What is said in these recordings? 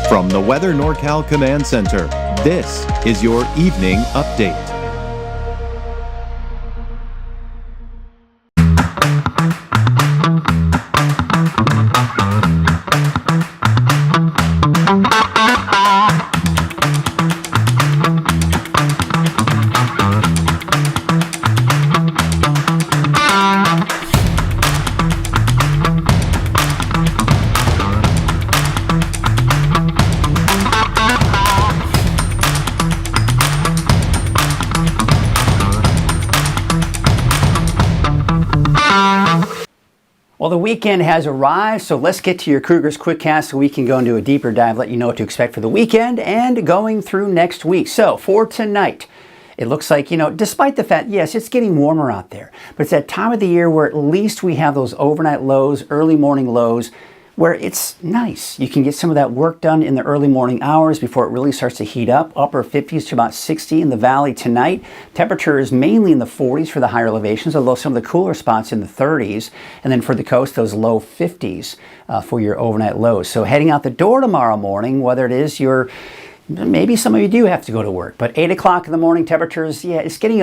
From the Weather NorCal Command Center, this is your evening update. Well, the weekend has arrived, so let's get to your Kruger's Quickcast so we can go into a deeper dive, let you know what to expect for the weekend and going through next week. So for tonight, it looks like, despite the fact, yes, it's getting warmer out there, but it's that time of the year where at least we have those overnight lows, early morning lows, where it's nice. You can get some of that work done in the early morning hours before it really starts to heat up. Upper 50s to about 60 in the valley tonight. Temperature is mainly in the 40s for the higher elevations, although some of the cooler spots in the 30s. And then for the coast, those low 50s for your overnight lows. So heading out the door tomorrow morning, whether it is maybe some of you do have to go to work, but 8 o'clock in the morning temperatures, it's getting,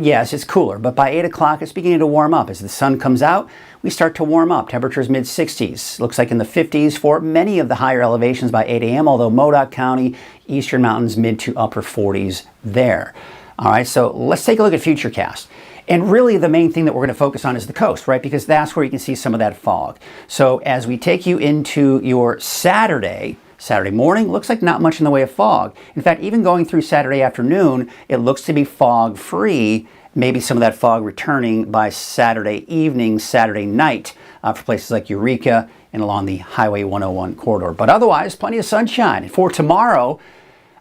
yes, it's cooler, but by 8 o'clock, it's beginning to warm up. As the sun comes out, we start to warm up. Temperatures mid-60s. Looks like in the 50s for many of the higher elevations by 8 a.m., although Modoc County, Eastern Mountains, mid to upper 40s there. All right, so let's take a look at Futurecast. And really the main thing that we're going to focus on is the coast, right? Because that's where you can see some of that fog. So as we take you into your Saturday morning, looks like not much in the way of fog. In fact, even going through Saturday afternoon, it looks to be fog-free. Maybe some of that fog returning by Saturday evening, Saturday night for places like Eureka and along the Highway 101 corridor. But otherwise, plenty of sunshine. For tomorrow,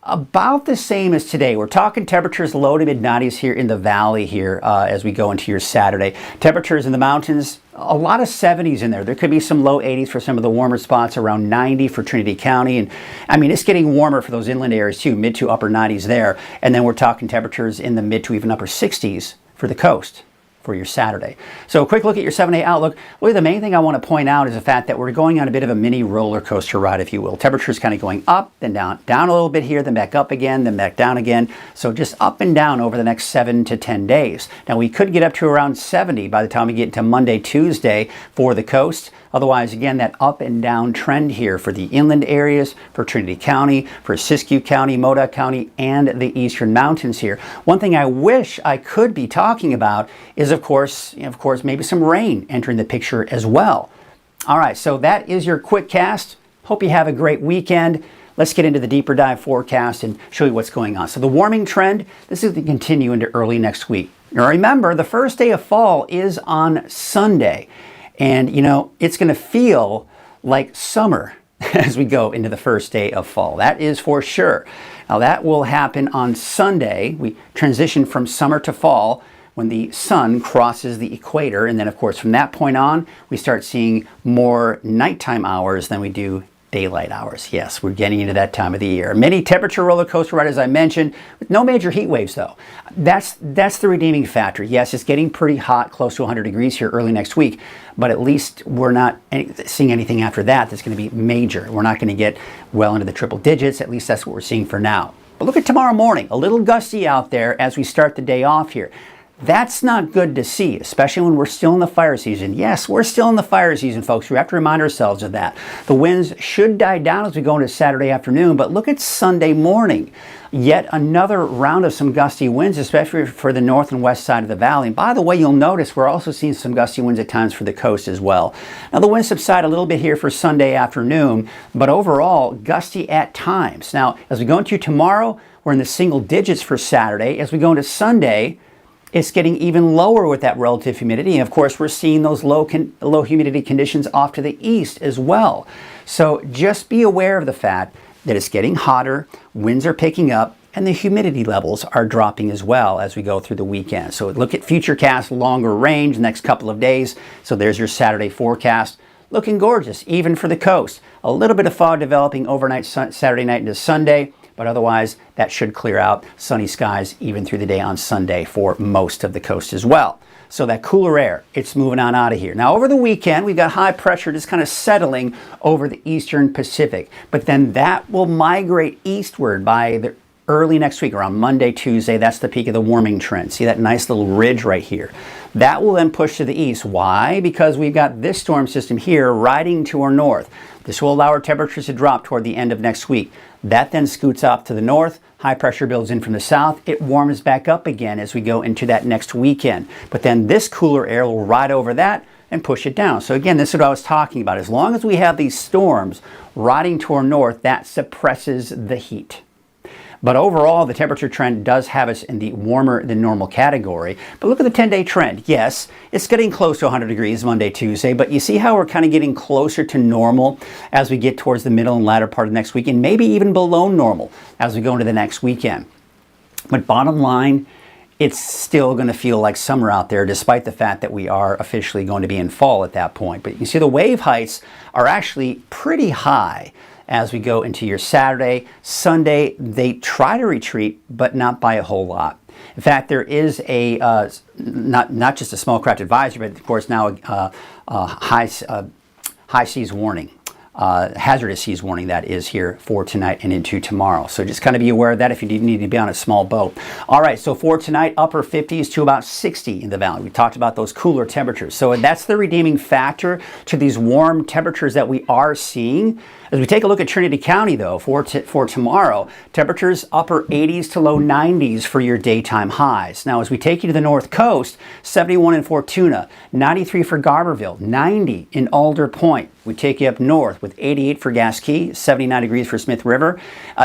about the same as today. We're talking temperatures low to mid-90s here in the valley here as we go into your Saturday. Temperatures in the mountains, a lot of 70s in there. There could be some low 80s for some of the warmer spots, around 90 for Trinity County. And it's getting warmer for those inland areas too, mid to upper 90s there. And then we're talking temperatures in the mid to even upper 60s for the coast for your Saturday. So a quick look at your 7-day outlook. Really the main thing I want to point out is the fact that we're going on a bit of a mini roller coaster ride, if you will. Temperatures kind of going up, then down a little bit here, then back up again, then back down again. So just up and down over the next 7 to 10 days. Now we could get up to around 70 by the time we get into Monday, Tuesday for the coast. Otherwise, again, that up and down trend here for the inland areas, for Trinity County, for Siskiyou County, Modoc County, and the Eastern Mountains here. One thing I wish I could be talking about is, of course, maybe some rain entering the picture as well. All right, so that is your quick cast. Hope you have a great weekend. Let's get into the deeper dive forecast and show you what's going on. So the warming trend, this is going to continue into early next week. Now remember, the first day of fall is on Sunday. And, it's going to feel like summer as we go into the first day of fall. That is for sure. Now, that will happen on Sunday. We transition from summer to fall when the sun crosses the equator. And then, of course, from that point on, we start seeing more nighttime hours than we do daylight hours. Yes, we're getting into that time of the year. Many temperature roller coaster ride, as I mentioned, with no major heat waves though. That's the redeeming factor. Yes, it's getting pretty hot, close to 100 degrees here early next week, but at least we're not seeing anything after that that's going to be major. We're not going to get well into the triple digits. At least that's what we're seeing for now. But look at tomorrow morning, a little gusty out there as we start the day off here. That's not good to see, especially when we're still in the fire season. Yes, we're still in the fire season, folks. We have to remind ourselves of that. The winds should die down as we go into Saturday afternoon, but look at Sunday morning. Yet another round of some gusty winds, especially for the north and west side of the valley. And by the way, you'll notice we're also seeing some gusty winds at times for the coast as well. Now, the winds subside a little bit here for Sunday afternoon, but overall, gusty at times. Now, as we go into tomorrow, we're in the single digits for Saturday. As we go into Sunday, it's getting even lower with that relative humidity. And of course, we're seeing those low humidity conditions off to the east as well. So just be aware of the fact that it's getting hotter, winds are picking up, and the humidity levels are dropping as well as we go through the weekend. So look at Futurecast longer range next couple of days. So there's your Saturday forecast. Looking gorgeous, even for the coast. A little bit of fog developing overnight Saturday night into Sunday. But otherwise, that should clear out. Sunny skies even through the day on Sunday for most of the coast as well. So that cooler air, it's moving on out of here. Now over the weekend, we've got high pressure just kind of settling over the eastern Pacific. But then that will migrate eastward by the early next week, around Monday, Tuesday. That's the peak of the warming trend. See that nice little ridge right here? That will then push to the east. Why? Because we've got this storm system here riding to our north. This will allow our temperatures to drop toward the end of next week. That then scoots up to the north. High pressure builds in from the south. It warms back up again as we go into that next weekend. But then this cooler air will ride over that and push it down. So again, this is what I was talking about. As long as we have these storms riding to our north, that suppresses the heat. But overall, the temperature trend does have us in the warmer than normal category. But look at the 10-day trend. Yes, it's getting close to 100 degrees Monday, Tuesday, but you see how we're kind of getting closer to normal as we get towards the middle and latter part of next week, and maybe even below normal as we go into the next weekend. But bottom line, it's still going to feel like summer out there, despite the fact that we are officially going to be in fall at that point. But you can see the wave heights are actually pretty high as we go into your Saturday. Sunday, they try to retreat, but not by a whole lot. In fact, there is a not just a small craft advisory, but of course now a high seas warning. Hazardous seas warning that is here for tonight and into tomorrow. So just kind of be aware of that if you need to be on a small boat. All right, so for tonight, upper 50s to about 60 in the valley. We talked about those cooler temperatures. So that's the redeeming factor to these warm temperatures that we are seeing. As we take a look at Trinity County, though, for tomorrow, temperatures upper 80s to low 90s for your daytime highs. Now, as we take you to the north coast, 71 in Fortuna, 93 for Garberville, 90 in Alder Point. We take you up north with 88 for Gasquet, 79 degrees for Smith River.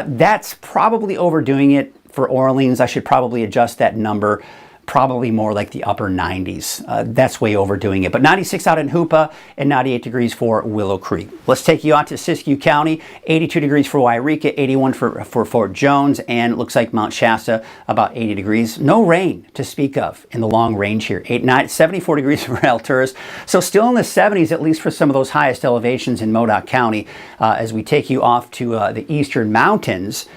That's probably overdoing it for Orleans. I should probably adjust that number. Probably more like the upper 90s. That's way overdoing it. But 96 out in Hoopa and 98 degrees for Willow Creek. Let's take you out to Siskiyou County. 82 degrees for Wairika, 81 for Fort Jones, and it looks like Mount Shasta, about 80 degrees. No rain to speak of in the long range here. 74 degrees for Alturas. So still in the 70s, at least for some of those highest elevations in Modoc County. As we take you off to the eastern mountains,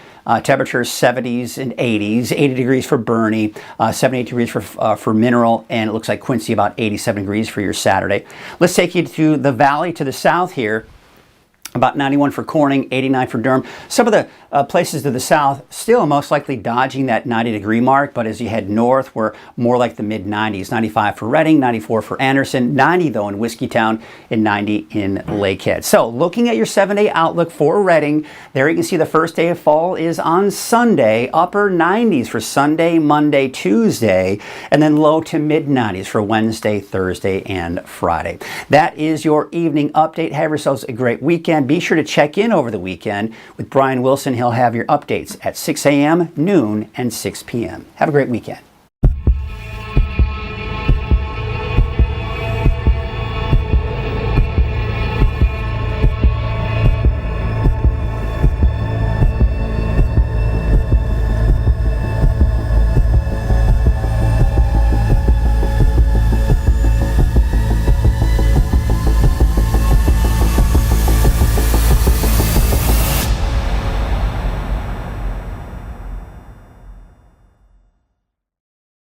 temperatures 70s and 80s, 80 degrees for Bernie, 78 degrees for Mineral, and it looks like Quincy about 87 degrees for your Saturday. Let's take you to the valley to the south here. About 91 for Corning, 89 for Durham. Some of the places to the south still most likely dodging that 90-degree mark, but as you head north, we're more like the mid-90s. 95 for Reading, 94 for Anderson, 90 though in Whiskeytown, and 90 in Lakehead. So looking at your 7-day outlook for Reading, there you can see the first day of fall is on Sunday, upper 90s for Sunday, Monday, Tuesday, and then low to mid-90s for Wednesday, Thursday, and Friday. That is your evening update. Have yourselves a great weekend. Be sure to check in over the weekend with Brian Wilson. He'll have your updates at 6 a.m., noon, and 6 p.m. Have a great weekend.